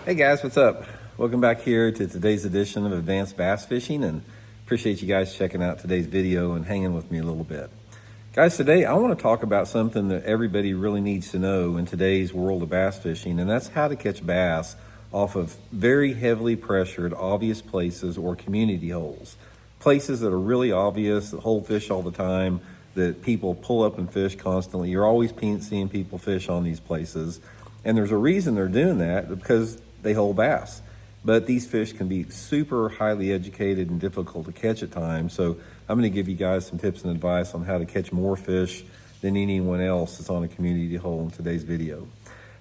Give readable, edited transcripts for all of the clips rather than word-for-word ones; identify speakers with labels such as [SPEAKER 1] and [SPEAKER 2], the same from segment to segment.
[SPEAKER 1] Hey guys, what's up? Welcome back here to today's edition of Advanced Bass Fishing, and appreciate you guys checking out today's video and hanging with me a little bit. Guys, today I want to talk about something that everybody really needs to know in today's world of bass fishing, and that's how to catch bass off of very heavily pressured, obvious places or community holes. Places that are really obvious, that hold fish all the time, that people pull up and fish constantly. You're always seeing people fish on these places. And there's a reason they're doing that, because they hold bass. But these fish can be super highly educated and difficult to catch at times. So I'm going to give you guys some tips and advice on how to catch more fish than anyone else that's on a community hole in today's video.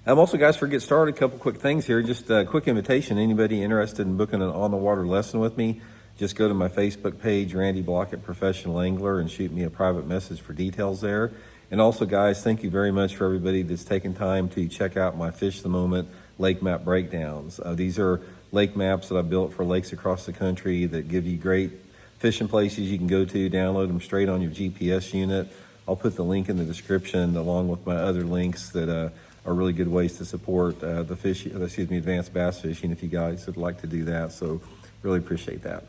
[SPEAKER 1] Also, guys, before we get started, a couple quick things here. Just a quick invitation. Anybody interested in booking an on-the-water lesson with me, just go to my Facebook page, Randy Blaukat Professional Angler, and shoot me a private message for details there. And also, guys, thank you very much for everybody that's taken time to check out my Fish the Moment lake map breakdowns. These are lake maps that I built for lakes across the country that give you great fishing places you can go to, download them straight on your GPS unit. I'll put the link in the description along with my other links that are really good ways to support advanced bass fishing if you guys would like to do that. So really appreciate that.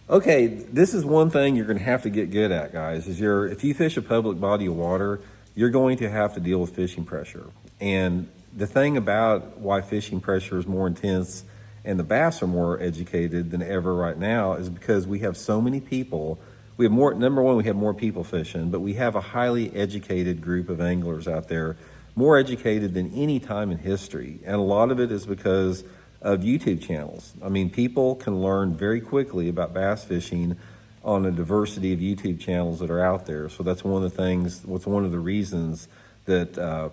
[SPEAKER 1] Okay, this is one thing you're going to have to get good at, guys, is if you fish a public body of water, you're going to have to deal with fishing pressure. And the thing about why fishing pressure is more intense and the bass are more educated than ever right now is because we have so many people. We have more, number one, we have more people fishing, but we have a highly educated group of anglers out there, more educated than any time in history. And a lot of it is because of YouTube channels. I mean, people can learn very quickly about bass fishing on a diversity of YouTube channels that are out there. So that's one of the reasons that,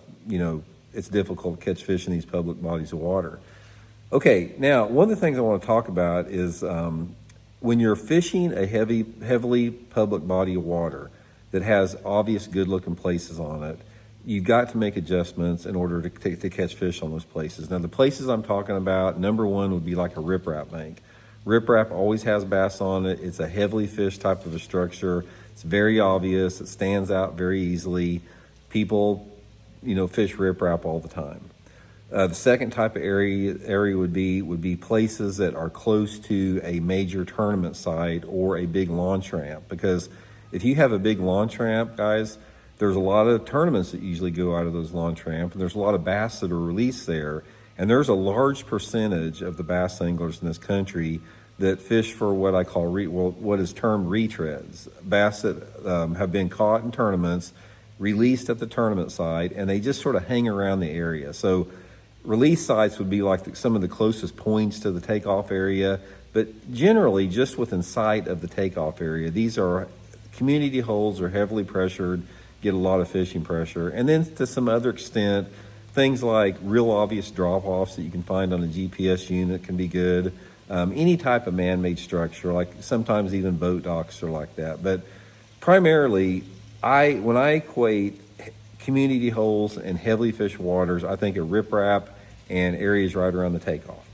[SPEAKER 1] it's difficult to catch fish in these public bodies of water. Okay, now, one of the things I want to talk about is when you're fishing a heavily public body of water that has obvious good-looking places on it, you've got to make adjustments in order to catch fish on those places. Now, the places I'm talking about, number one would be like a riprap bank. Riprap always has bass on it. It's a heavily fished type of a structure. It's very obvious. It stands out very easily. People, fish riprap all the time. The second type of area would be places that are close to a major tournament site or a big launch ramp. Because if you have a big launch ramp, guys, there's a lot of tournaments that usually go out of those launch ramp, and there's a lot of bass that are released there. And there's a large percentage of the bass anglers in this country that fish for what I call what is termed retreads, bass that have been caught in tournaments, released at the tournament site, and they just sort of hang around the area. So release sites would be like some of the closest points to the takeoff area, but generally just within sight of the takeoff area. These are community holes, are heavily pressured, get a lot of fishing pressure. And then to some other extent, things like real obvious drop-offs that you can find on a GPS unit can be good. Any type of man-made structure, like sometimes even boat docks are like that. But primarily, when I equate community holes and heavily fished waters, I think of riprap and areas right around the takeoff.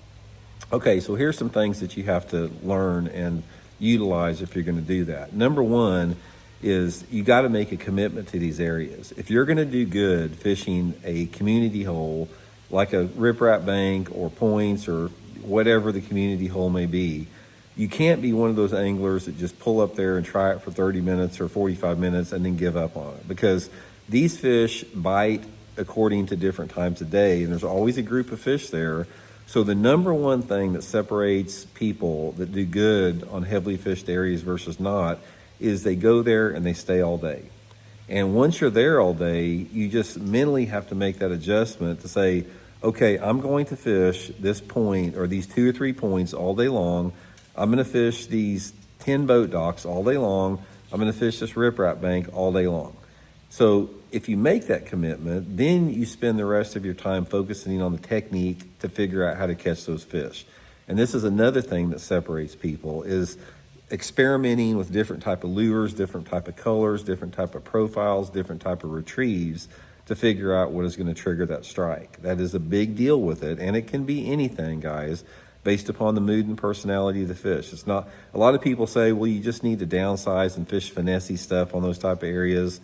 [SPEAKER 1] Okay, so here's some things that you have to learn and utilize if you're going to do that. Number one is you got to make a commitment to these areas. If you're going to do good fishing a community hole like a riprap bank or points or whatever the community hole may be, you can't be one of those anglers that just pull up there and try it for 30 minutes or 45 minutes and then give up on it, because these fish bite according to different times of day, and there's always a group of fish there. So the number one thing that separates people that do good on heavily fished areas versus not is they go there and they stay all day. And once you're there all day, you just mentally have to make that adjustment to say, okay, I'm going to fish this point or these 2 or 3 points all day long. I'm going to fish these 10 boat docks all day long. I'm going to fish this riprap bank all day long. So if you make that commitment, then you spend the rest of your time focusing on the technique to figure out how to catch those fish. And this is another thing that separates people, is experimenting with different type of lures, different type of colors, different type of profiles, different type of retrieves to figure out what is going to trigger that strike. That is a big deal with it, and it can be anything, guys, based upon the mood and personality of the fish. It's not, a lot of people say, well, you just need to downsize and fish finessey stuff on those type of areas.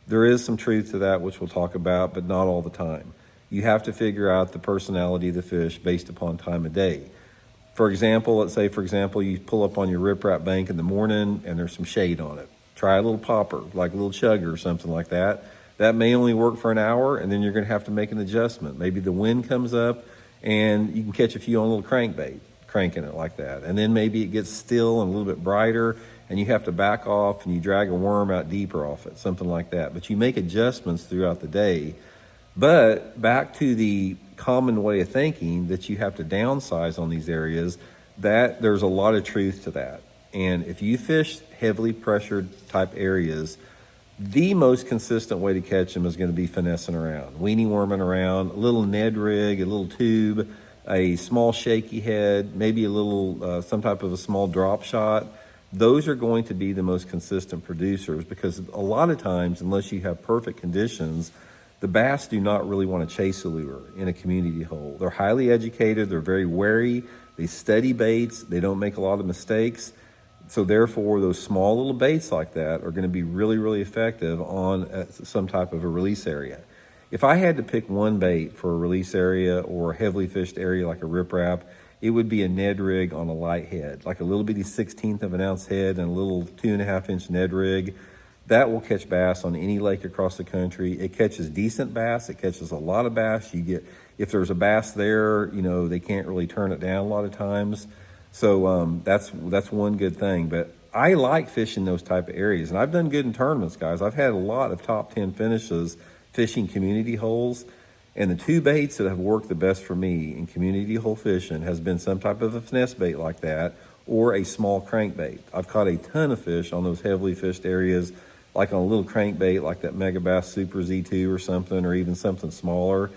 [SPEAKER 1] There is some truth to that, which we'll talk about, but not all the time. you have to figure out the personality of the fish based upon time of day. For example, let's say, you pull up on your riprap bank in the morning and there's some shade on it. Try a little popper, like a little chugger or something like that. That may only work for an hour, and then you're going to have to make an adjustment. Maybe the wind comes up and you can catch a few on a little crankbait, cranking it like that. And then maybe it gets still and a little bit brighter, and you have to back off and you drag a worm out deeper off it, something like that. But you make adjustments throughout the day. But back to the common way of thinking that you have to downsize on these areas, that there's a lot of truth to that. And if you fish heavily pressured type areas, the most consistent way to catch them is going to be finessing around, weenie worming around, a little Ned rig, a little tube, a small shaky head, maybe a little, some type of a small drop shot. Those are going to be the most consistent producers, because a lot of times, unless you have perfect conditions, the bass do not really want to chase a lure in a community hole. They're highly educated, they're very wary, they study baits, they don't make a lot of mistakes. So therefore, those small little baits like that are going to be really, really effective on some type of a release area. If I had to pick one bait for a release area or a heavily fished area like a riprap, it would be a Ned rig on a light head, like a little bitty 1/16 of an ounce head and a little 2.5-inch Ned rig. That will catch bass on any lake across the country. It catches decent bass. It catches a lot of bass. If there's a bass there, they can't really turn it down a lot of times. So that's one good thing. But I like fishing those type of areas, and I've done good in tournaments, guys. I've had a lot of top 10 finishes fishing community holes, and the two baits that have worked the best for me in community hole fishing has been some type of a finesse bait like that, or a small crankbait. I've caught a ton of fish on those heavily fished areas, like on a little crankbait like that Mega Bass Super Z2 or something, or even something smaller.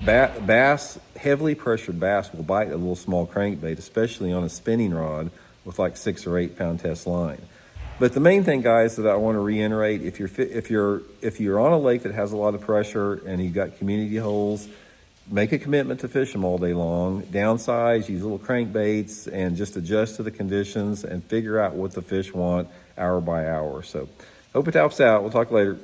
[SPEAKER 1] Bass, heavily pressured bass will bite a little small crankbait, especially on a spinning rod with like 6 or 8 pound test line. But the main thing, guys, that I want to reiterate, if you're on a lake that has a lot of pressure and you've got community holes, make a commitment to fish them all day long. Downsize, use little crankbaits, and just adjust to the conditions and figure out what the fish want hour by hour. So hope it helps out. We'll talk later.